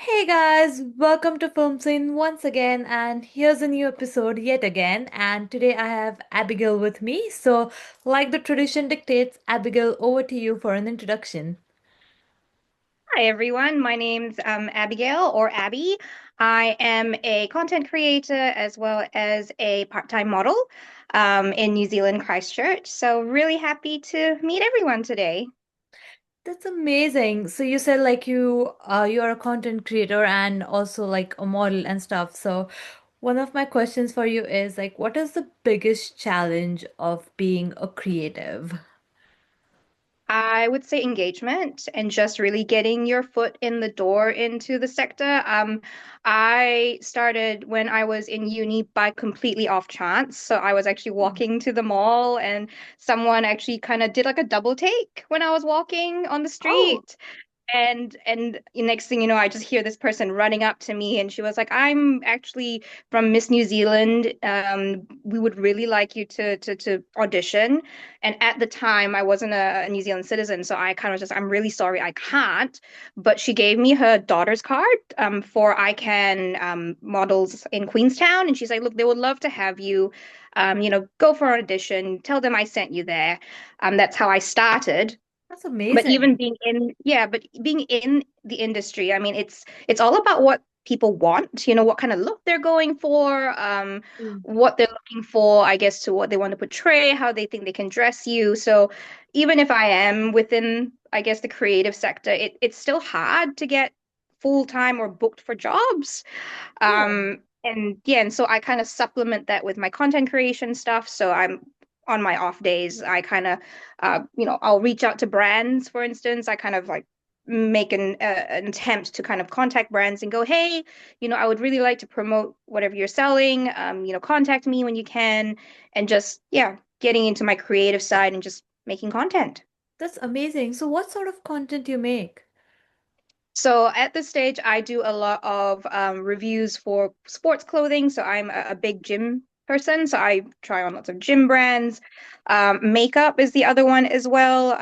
Hey guys, welcome to Film Scene once again, and here's a new episode yet again. And today I have Abigail with me. So, like the tradition dictates, Abigail, over to you for an introduction. Hi, everyone. My name's Abigail or Abby. I am a content creator as well as a part-time model in New Zealand, Christchurch. So, really happy to meet everyone today. That's amazing. So you said like you are a content creator and also like a model and stuff. So one of my questions for you is like, what is the biggest challenge of being a creative? I would say engagement and just really getting your foot in the door into the sector. I started when I was in uni by completely off chance. So I was actually walking to the mall and someone actually kind of did like a double take when I was walking on the Oh, street. And next thing you know, I just hear this person running up to me, and she was like, "I'm actually from Miss New Zealand. We would really like you to audition." And at the time, I wasn't a New Zealand citizen, so I kind of just, I'm really sorry, I can't. But she gave me her daughter's card for ICANN models in Queenstown, and she's like, "Look, they would love to have you. Go for an audition. Tell them I sent you there." That's how I started. that's But even amazing. being in the industry, I mean, it's all about what people want, what kind of look they're going for, Mm. what they're looking for, I guess, to what they want to portray, how they think they can dress you. So even if I am within, I guess, the creative sector, it's still hard to get full-time or booked for jobs. Yeah. And so I kind of supplement that with my content creation stuff. So I'm on my off days, I kind of, I'll reach out to brands, for instance. I kind of like make an attempt to kind of contact brands and go, hey, I would really like to promote whatever you're selling. Contact me when you can, and just, yeah, getting into my creative side and just making content. That's amazing. So what sort of content do you make? So at this stage, I do a lot of reviews for sports clothing. So I'm a big gym person. So I try on lots of gym brands. Makeup is the other one as well,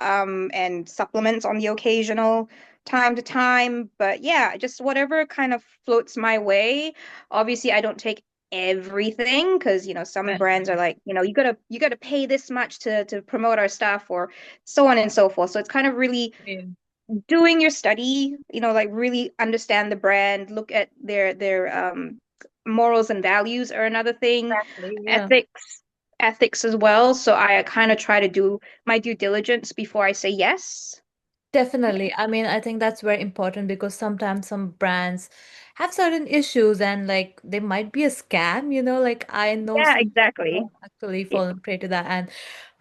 and supplements on the occasional time to time. But yeah, just whatever kind of floats my way. Obviously, I don't take everything because some Right, brands are right. like, you gotta pay this much to promote our stuff or so on and so forth. So it's kind of really Yeah. doing your study, like really understand the brand, look at their morals and values are another thing, Exactly. Yeah. ethics as well. So I kind of try to do my due diligence before I say yes. Definitely. I mean, I think that's very important because sometimes some brands have certain issues and like they might be a scam, like I know Yeah, some exactly. people actually Yeah. fallen prey to that and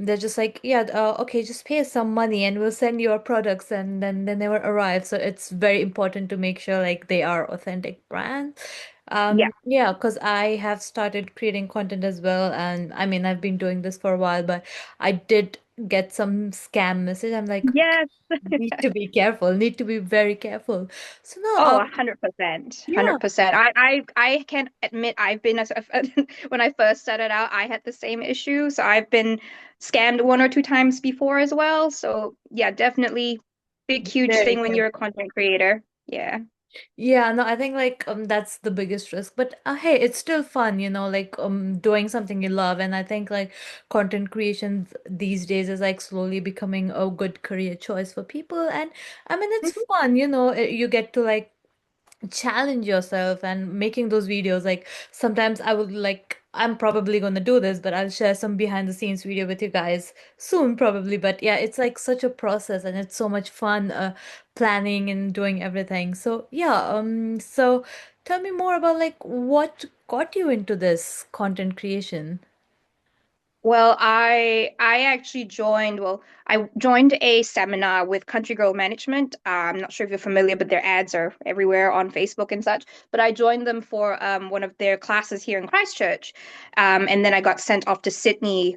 they're just like, yeah, okay, just pay us some money and we'll send you our products and then they never arrive. So it's very important to make sure like they are authentic brands. Yeah. Yeah, because I have started creating content as well and I mean, I've been doing this for a while, but I did get some scam message. I'm like, Yes. need to be careful, need to be very careful. So no, Oh, 100%. yeah, 100%. I can admit I've been when I first started out, I had the same issue. So I've been scammed one or two times before as well. So yeah, definitely big, huge very thing when you're a careful. content creator. Yeah. Yeah, no, I think like that's the biggest risk. But hey, it's still fun, like doing something you love. And I think like content creation these days is like slowly becoming a good career choice for people. And I mean it's Mhm. fun, you get to like challenge yourself and making those videos like sometimes I would like I'm probably gonna do this but I'll share some behind the scenes video with you guys soon probably but yeah it's like such a process and it's so much fun planning and doing everything so yeah so tell me more about like what got you into this content creation. Well, I actually I joined a seminar with Country Girl Management. I'm not sure if you're familiar, but their ads are everywhere on Facebook and such. But I joined them for one of their classes here in Christchurch, and then I got sent off to Sydney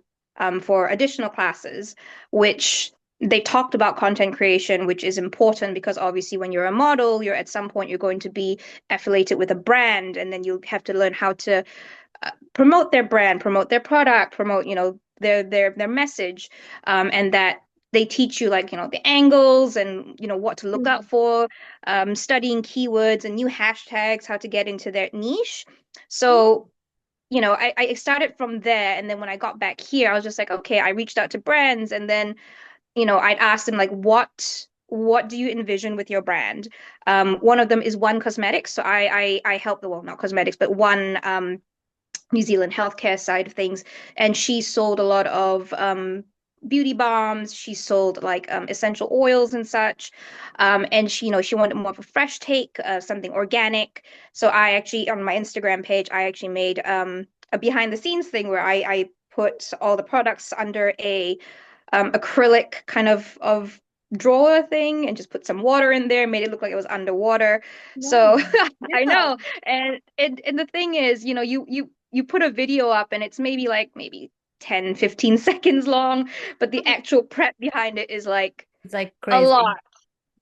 for additional classes, which they talked about content creation, which is important because obviously when you're a model, you're at some point you're going to be affiliated with a brand, and then you have to learn how to promote their brand, promote their product, promote, their message, and that they teach you like, the angles and, what to look out Mm. for, studying keywords and new hashtags, how to get into their niche. So, I started from there. And then when I got back here, I was just like, okay, I reached out to brands and then, I'd asked them like, what do you envision with your brand? One of them is One Cosmetics. So I help the, well, not cosmetics, but one New Zealand healthcare side of things. And she sold a lot of beauty bombs. She sold like essential oils and such. And she wanted more of a fresh take, something organic. So I actually, on my Instagram page, I actually made a behind the scenes thing where I put all the products under a acrylic kind of drawer thing and just put some water in there, made it look like it was underwater. So Wow. I Yeah. know. And the thing is, you put a video up and it's maybe 10, 15 seconds long, but the Mm. actual prep behind it is like It's like a crazy. lot.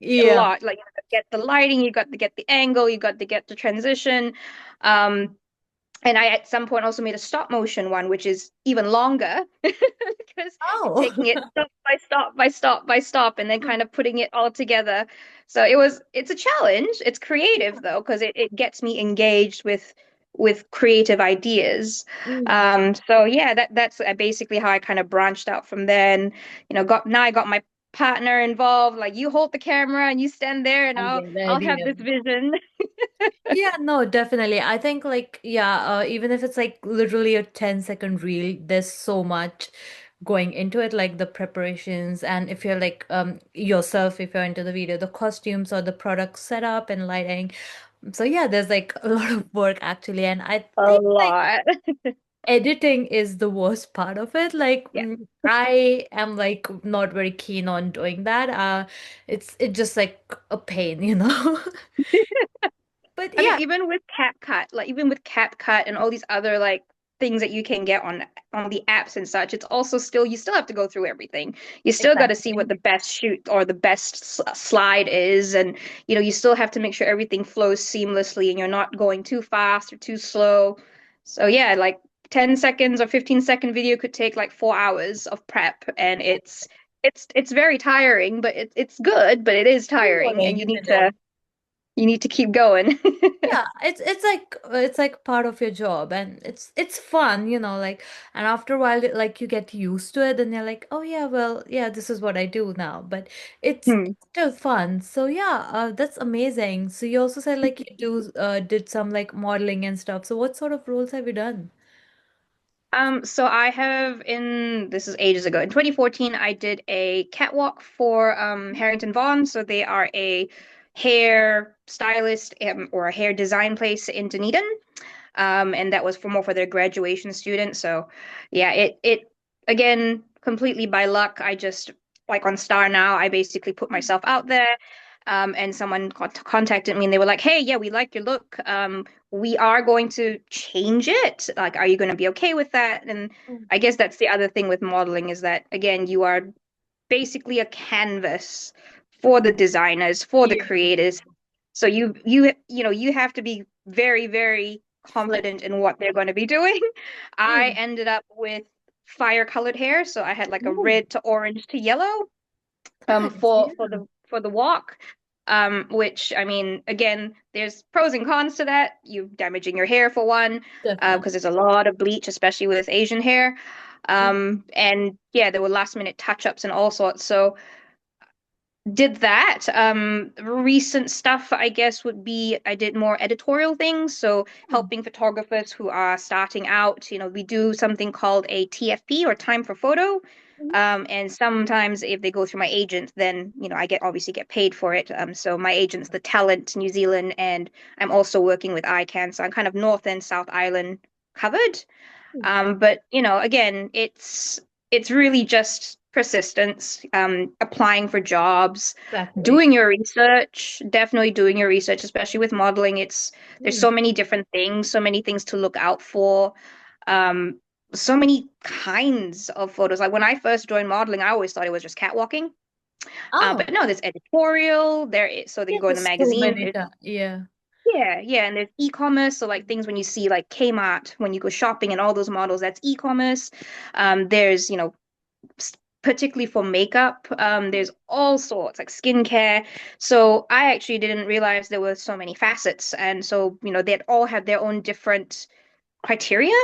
A Yeah. lot. Like you got to get the lighting, you got to get the angle, you got to get the transition. Um, and I at some point also made a stop motion one, which is even longer because you're Oh. taking it stop by stop by stop by stop and then kind of putting it all together. So it's a challenge. It's creative though, because it gets me engaged with creative ideas. Mm. So yeah, that's basically how I kind of branched out from there and I got my partner involved. Like you hold the camera and you stand there and I I'll get the I'll have idea. this vision. Yeah, no, definitely. I think like yeah, even if it's like literally a 10-second reel, there's so much going into it, like the preparations and if you're like yourself, if you're into the video, the costumes or the product setup and lighting. So yeah, there's like a lot of work actually, and I A think like lot. editing is the worst part of it. Like Yeah. I am like not very keen on doing that. It's just like a pain, you know. But I mean, yeah, even with CapCut and all these other like things that you can get on the apps and such, it's also still you still have to go through everything. You still got to see what exactly. the best shoot or the best slide is, and you still have to make sure everything flows seamlessly and you're not going too fast or too slow. So yeah, like 10 seconds or 15-second video could take like 4 hours of prep, and it's very tiring, but it's good, but it is tiring, and Rewarding, isn't it? you need to keep going. Yeah, it's like part of your job and it's fun, you know, like and after a while like you get used to it and you're like, oh yeah, well, yeah, this is what I do now. But it's Hmm. still fun. So yeah, that's amazing. So you also said like you did some like modeling and stuff. So what sort of roles have you done? So I have this is ages ago. In 2014, I did a catwalk for Harrington Vaughan. So they are a hair stylist or a hair design place in Dunedin. And that was for more for their graduation students. So yeah, it again completely by luck. I just like on Star Now, I basically put myself out there. And someone contacted me and they were like, "Hey, yeah, we like your look. We are going to change it. Like, are you going to be okay with that?" And Mm. I guess that's the other thing with modeling is that again, you are basically a canvas for the designers, for the Yeah. creators. So you have to be very, very Flex. confident in what they're going to be doing. I Mm. ended up with fire colored hair, so I had like a Ooh, red to orange to yellow nice. Yeah, for the walk. Which I mean, again, there's pros and cons to that. You damaging your hair for one, definitely. because there's a lot of bleach, especially with Asian hair. Mm. And yeah, there were last minute touch-ups and all sorts. So did that. Recent stuff, I guess, would be I did more editorial things, so Mm. helping photographers who are starting out. We do something called a TFP or time for photo. Mhm. And sometimes if they go through my agent, then I obviously get paid for it. So my agent's the Talent New Zealand, and I'm also working with ICANN, so I'm kind of North and South Island covered. Mm. But again, it's really just persistence, applying for jobs, Exactly. doing your research, definitely doing your research, especially with modeling. There's Mm. so many different things, so many things to look out for, um, so many kinds of photos. Like when I first joined modeling, I always thought it was just catwalking. Oh, But no, there's editorial, so that yeah, you go in the there's so magazine. many times. Yeah. Yeah, yeah, and there's e-commerce, so like things when you see like Kmart when you go shopping and all those models, that's e-commerce. There's particularly for makeup. There's all sorts like skincare. So I actually didn't realize there were so many facets, and so they'd all have their own different criteria.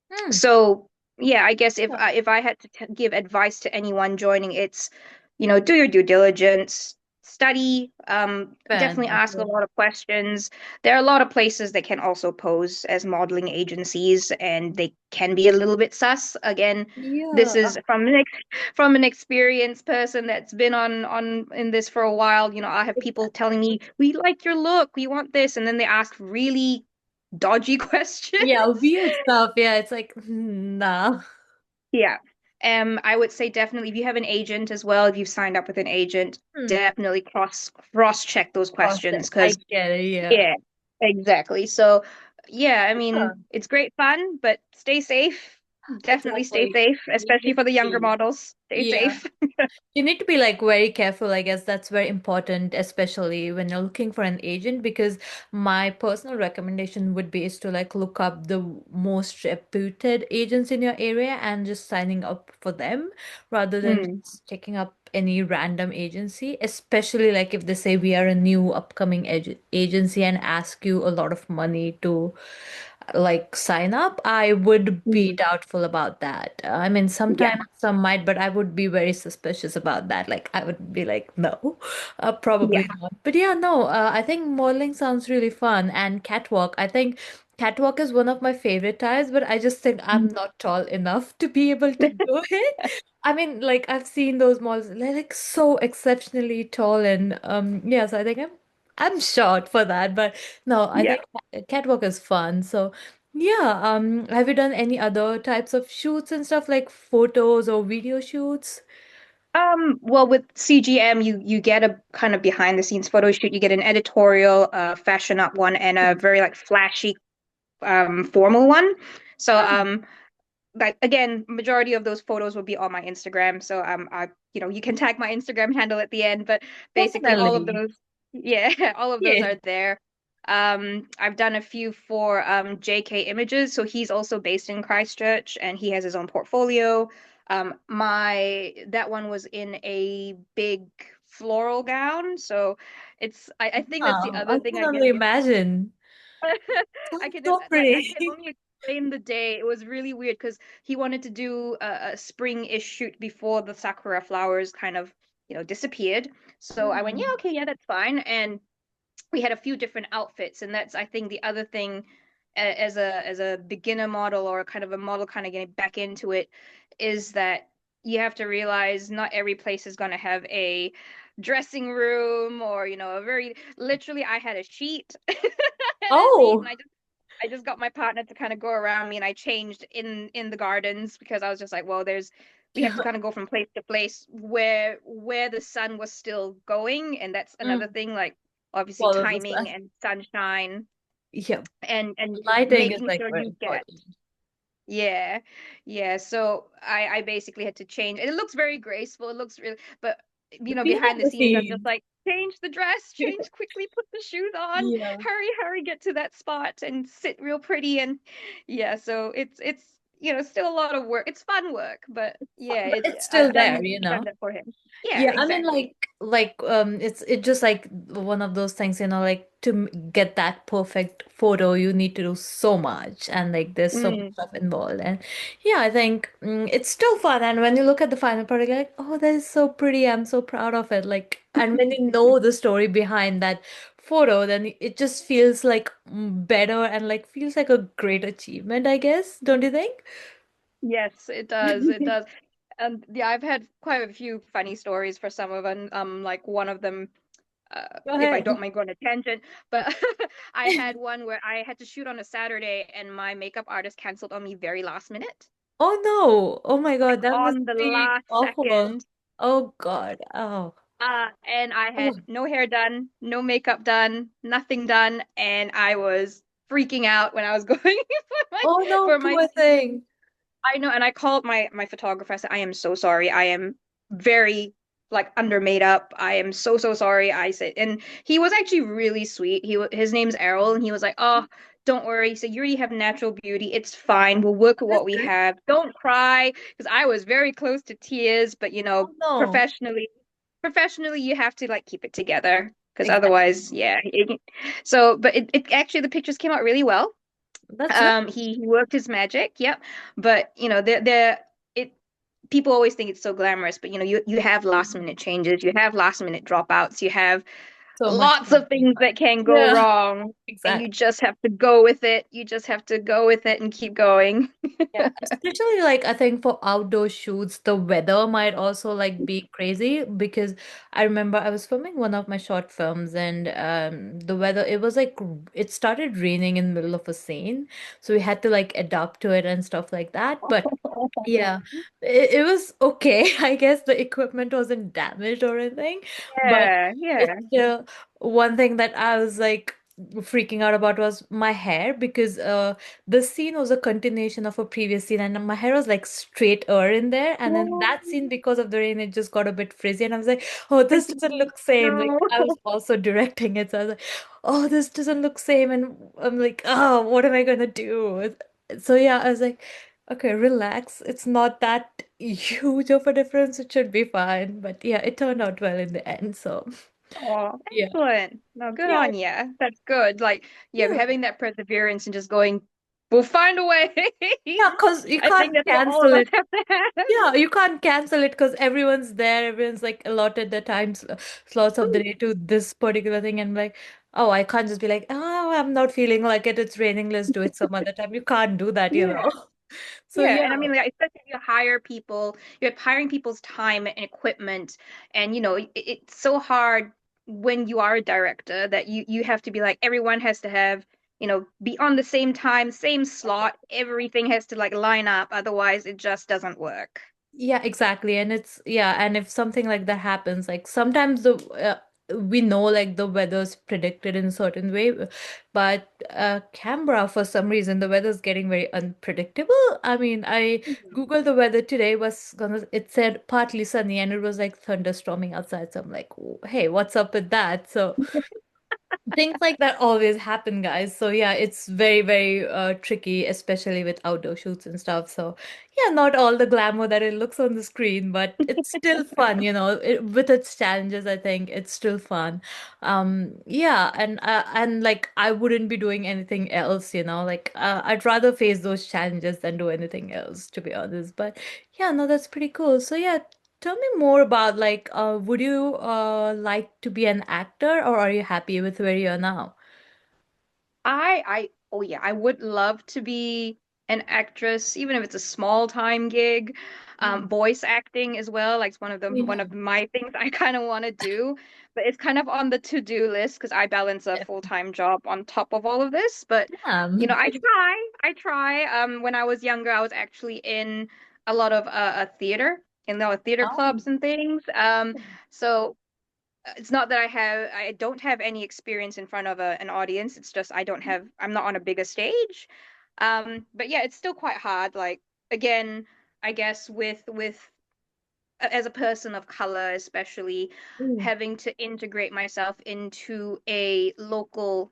Hmm. So yeah, I guess Yeah. if I had to t give advice to anyone joining, it's do your due diligence, study, Fair definitely enough. ask a lot of questions. There are a lot of places that can also pose as modeling agencies, and they can be a little bit sus. Again, this Yeah. is from from an experienced person that's been on in this for a while. I have people telling me, "We like your look, we want this," and then they ask really dodgy questions. Yeah, weird stuff. Yeah, it's like, nah. Yeah. I would say definitely if you have an agent as well, if you've signed up with an agent, Hmm. definitely cross check those questions Process. I because get it. Yeah. yeah, exactly. So yeah, I Huh. mean, it's great fun, but stay safe. Definitely stay Exactly. safe, You especially need for the younger to. models. Stay Yeah. safe. You need to be like very careful. I guess that's very important, especially when you're looking for an agent, because my personal recommendation would be is to like look up the most reputed agents in your area and just signing up for them rather than Mm, just checking up any random agency, especially like if they say we are a new upcoming agency and ask you a lot of money to like sign up, I would be mm, doubtful about that. I mean, yeah, sometimes some might, but I would be very suspicious about that. Like, I would be like, no, yeah. probably not. But yeah, no, I think modeling sounds really fun. And catwalk, I think catwalk is one of my favorite types, but I just think I'm not tall enough to be able to do it. I mean, like I've seen those models, they're like so exceptionally tall, and yeah, so I think I'm short for that, but no, I Yeah. think catwalk is fun. So yeah, have you done any other types of shoots and stuff like photos or video shoots? Well, with CGM, you get a kind of behind the scenes photo shoot. You get an editorial, fashion up one, and a very like flashy, formal one. So, Oh, like again, majority of those photos will be on my Instagram. So you can tag my Instagram handle at the end, but basically all of definitely. those, yeah, all of those Yeah. are there. I've done a few for JK Images, so he's also based in Christchurch and he has his own portfolio. My that one was in a big floral gown, so I think that's the Wow, other I thing can I only guess imagine. I Sounds can so like I can pretty. only explain the day. It was really weird because he wanted to do a spring-ish shoot before the sakura flowers kind of, disappeared. So I went, yeah, Hmm. okay, yeah, that's fine. And we had a few different outfits, and that's I think the other thing as a beginner model or kind of a model kind of getting back into it is that you have to realize not every place is going to have a dressing room or a very literally I had a sheet and a seat and Oh, I just got my partner to kind of go around me and I changed in the gardens because I was just like, well, we have to yeah. kind of go from place to place where the sun was still going, and that's another Mm. thing, like obviously Follow the timing sun. and sunshine Yeah, and lighting is making like sure very you get important. yeah, yeah. So I basically had to change. And it looks very graceful. It looks really, but Behind behind the the scenes, I'm just scenes. like, change the dress, change quickly, put the shoes on, Yeah. hurry, hurry, get to that spot and sit real pretty. And yeah, so it's still a lot of work. It's fun work, but yeah, But it's still I've there, done that for him. Yeah, Yeah, I mean exactly. like it's just like one of those things, like to get that perfect photo, you need to do so much and like there's so much Mm, stuff involved. And yeah, I think it's still fun. And when you look at the final product, you're like, oh, that is so pretty. I'm so proud of it. Like, and when you know the story behind that photo, then it just feels like better and like feels like a great achievement, I guess. Don't you think? yes, it does. It does. And yeah, I've had quite a few funny stories for some of them. Like one of them, Go if I ahead. don't mind going a tangent, but I had one where I had to shoot on a Saturday and my makeup artist canceled on me very last minute, Oh no. Oh my like God, that must on the be last awful. second. Oh God. Oh. And I Oh, had no hair done, no makeup done, nothing done, and I was freaking out when I was going for my oh no, for my poor thing. I know, and I called my photographer. I said, I am so sorry. I am very like under makeup. I am so so sorry. I said, and he was actually really sweet. His name's Errol, and he was like, "Oh, don't worry." He said, "You already have natural beauty. It's fine. We'll work with That's what we good. have. Don't cry." Because I was very close to tears, but Oh no. professionally, you have to like keep it together. Because Exactly. otherwise, yeah. So, but it actually the pictures came out really well. That's nice. He worked his magic, yep. But it people always think it's so glamorous, but you have last minute changes, you have last minute dropouts, you have So much lots of things that can go Yeah, wrong, and you exactly. just have to go with it. You just have to go with it and keep going. Yeah, especially like I think for outdoor shoots, the weather might also like be crazy because I remember I was filming one of my short films and the weather it was like it started raining in the middle of a scene, so we had to like adapt to it and stuff like that. But yeah, it was okay. I guess the equipment wasn't damaged or anything, but Yeah, it's yeah. still one thing that I was like freaking out about was my hair because the scene was a continuation of a previous scene and my hair was like straighter in there and then Oh, that scene because of the rain it just got a bit frizzy and I was like, oh, this doesn't look same. Like no. I was also directing it, so I was like, oh, this doesn't look same and I'm like, oh, what am I gonna do? So yeah, I was like, okay, relax. It's not that huge of a difference. It should be fine. But yeah, it turned out well in the end. So Oh, yeah. excellent. No, good Yeah. on you. That's good. Like, yeah, Yeah. having that perseverance and just going, we'll find a way. Yeah, because you I think can't that's what all of cancel us it. have to have. Yeah, you can't cancel it because everyone's there. Everyone's like allotted the slots of the day to this particular thing. And like, oh, I can't just be like, oh, I'm not feeling like it. It's raining. Let's do it some other time. You can't do that, you Yeah. know. So Yeah, yeah. and I mean, like, especially if you hire people, you're hiring people's time and equipment, and it's so hard when you are a director that you have to be like everyone has to have, be on the same time, same slot, everything has to like line up, otherwise it just doesn't work. Yeah, exactly. And it's, yeah, and if something like that happens, like sometimes we know like the weather's predicted in a certain way, but Canberra, for some reason, the weather's getting very unpredictable. I mean, I Googled the weather today, it said partly sunny and it was like thunderstorming outside. So I'm like, hey, what's up with that? So things like that always happen, guys. So yeah, it's very, very tricky, especially with outdoor shoots and stuff. So yeah, not all the glamour that it looks on the screen, but it's still fun, with its challenges, I think it's still fun. Yeah, and like I wouldn't be doing anything else, like I'd rather face those challenges than do anything else, to be honest. But yeah, no, that's pretty cool. So yeah, tell me more about like, would you like to be an actor or are you happy with where you are now? Oh yeah, I would love to be an actress, even if it's a small time gig. Mm. Voice acting as well, like it's one Yeah. of my things I kind of want to do, but it's kind of on the to-do list because I balance a Yeah. full-time job on top of all of this. But I try. When I was younger, I was actually in a lot of a theater, in the theater Oh. clubs and things. So it's not that I don't have any experience in front of an audience. It's just I'm not on a bigger stage. But yeah, it's still quite hard. Like again, I guess as a person of color, especially Mm. having to integrate myself into a local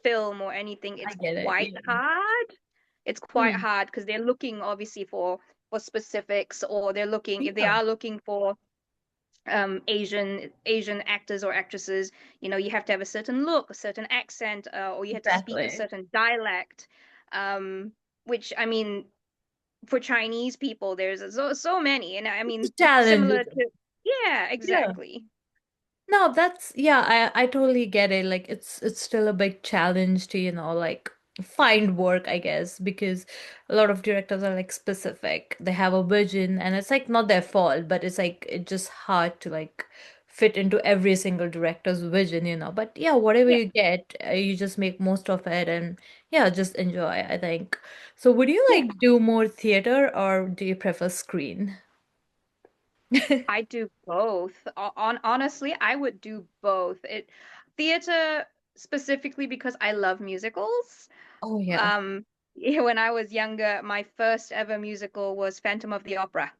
film or anything, I it's get it. quite Yeah. hard. It's quite Mm. hard because they're looking obviously for specifics, or they're looking if they Yeah, are looking for Asian actors or actresses, you have to have a certain look, a certain accent, or you have to speak a exactly. certain dialect. Um, which I mean, for Chinese people, there's so many, and I It's a mean, challenge. similar to yeah, Yeah. exactly. No, that's yeah, I totally get it. Like it's still a big challenge to, like find work, I guess, because a lot of directors are like specific. They have a vision and it's like not their fault, but it's like it's just hard to like fit into every single director's vision. But yeah, whatever Yeah, you get, you just make most of it and yeah, just enjoy, I think. So would you yeah. like do more theater or do you prefer screen? I do both. Honestly, I would do both. Theater specifically because I love musicals. Oh yeah. Um, yeah, when I was younger, my first ever musical was Phantom of the Opera.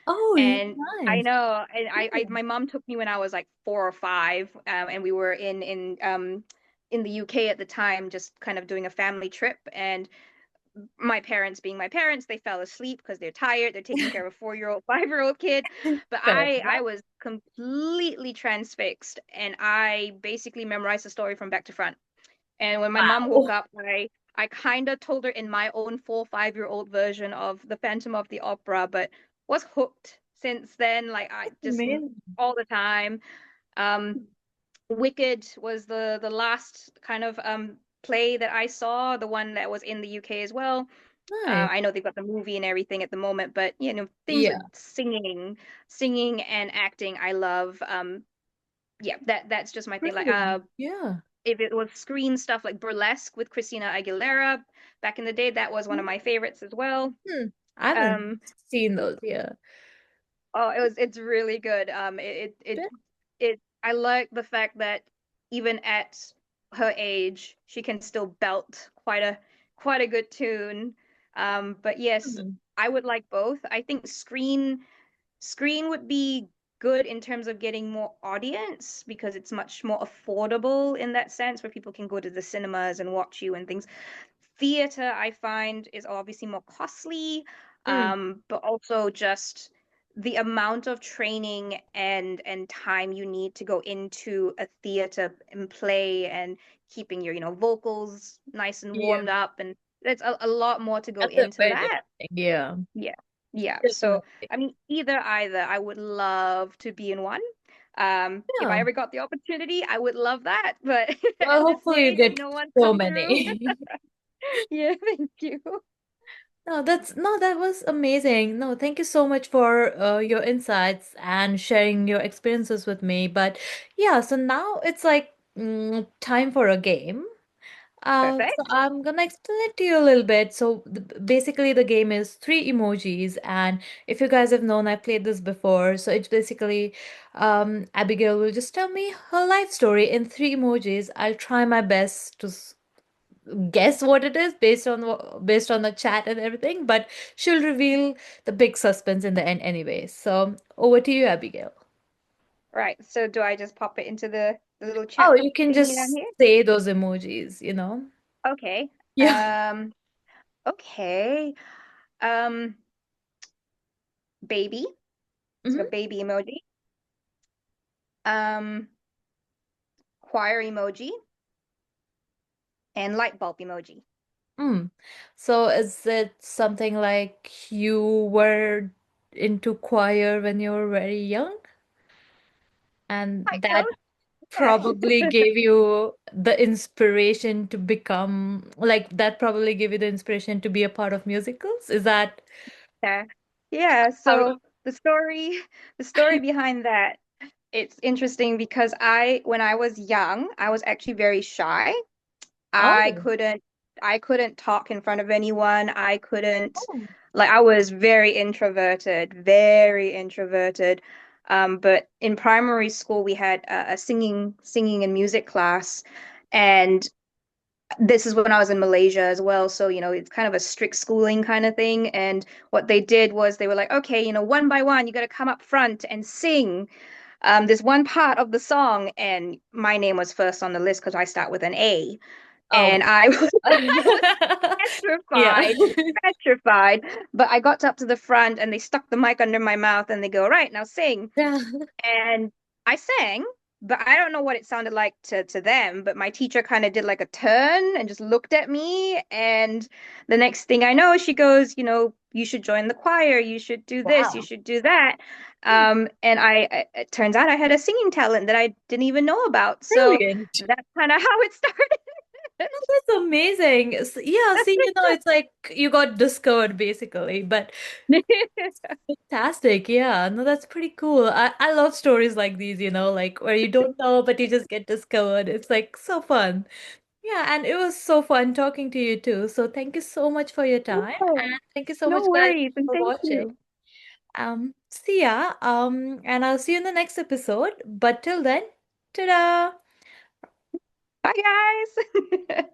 Oh, yeah, And I nice. know, and Hmm. my mom took me when I was like 4 or 5, and we were in the UK at the time, just kind of doing a family trip. And my parents, being my parents, they fell asleep because they're tired. They're taking care of a 4-year-old, 5-year-old kid. But Fair I enough. was completely transfixed, and I basically memorized the story from back to front. And when my mom woke Wow. up, I kind of told her in my own 4, 5-year-old version of The Phantom of the Opera, but was hooked since then. Like I just Amazing. all the time. Um, Wicked was the last kind of play that I saw, the one that was in the UK as well. Nice. I know they've got the movie and everything at the moment, but things Yeah. with singing and acting, I love. Yeah, that's just my thing. Like Brilliant. Yeah. if it was screen stuff like burlesque with Christina Aguilera back in the day, that was one of my favorites as well. Hmm. I haven't Um, seen those. Yeah. oh, it's really good. I like the fact that even at her age, she can still belt quite a good tune. But yes, Hmm. I would like both. I think screen would be good in terms of getting more audience because it's much more affordable in that sense where people can go to the cinemas and watch you and things. Theater, I find, is obviously more costly, Mm. but also just the amount of training and time you need to go into a theater and play and keeping your, vocals nice and Yeah. warmed up, and there's a lot more to go That's a into very that. different thing. Yeah. Yeah. Yeah. So, Definitely. I mean, either, I would love to be in one. If I Yeah. ever got the opportunity, I would love that. But Well, at this hopefully you stage, get no one's so come through. many. Yeah, thank you. No, that was amazing. No, thank you so much for your insights and sharing your experiences with me. But yeah, so now it's like time for a game. So Perfect. I'm gonna explain it to you a little bit. So basically, the game is three emojis, and if you guys have known, I played this before. So it's basically, Abigail will just tell me her life story in three emojis. I'll try my best to guess what it is based on the chat and everything, but she'll reveal the big suspense in the end anyway. So over to you, Abigail. Right. So do I just pop it into the little Oh, chat you can thingy down just here? say those emojis, you know? Okay. Yeah. Um, okay. Um, Baby. So a Hmm. baby emoji. Um, choir emoji and light bulb emoji. Mm. So is it something like you were into choir when you were very young, and Quite that close. probably Yeah. gave you the inspiration to become like that probably gave you the inspiration to be a part of musicals? Is that Yeah. Yeah. how? So the story behind that, it's interesting because when I was young, I was actually very shy. I Oh, couldn't I couldn't talk in front of anyone. I couldn't oh, like I was very introverted, very introverted. But in primary school we had a singing and music class, and this is when I was in Malaysia as well. So, it's kind of a strict schooling kind of thing. And what they did was they were like, okay, one by one, you got to come up front and sing this one part of the song. And my name was first on the list because I start with an A. oh. And I was Yeah. petrified, petrified. But I got up to the front and they stuck the mic under my mouth and they go, right, now sing. Yeah. And I sang, but I don't know what it sounded like to them. But my teacher kind of did like a turn and just looked at me. And the next thing I know, she goes, you should join the choir. You should do this. You Wow. should do that. Hmm. And it turns out I had a singing talent that I didn't even know about. So Brilliant. that's kind of how it started. Oh, that's amazing. Yeah, see, it's like you got discovered basically, but fantastic. Yeah, no, that's pretty cool. I love stories like these, like where you don't know, but you just get discovered. It's like so fun. Yeah, and it was so fun talking to you too. So thank you so much for your time, Oh, and thank you so no much, guys, worries. And for thank watching. you. See ya. And I'll see you in the next episode. But till then, ta-da! Bye, guys.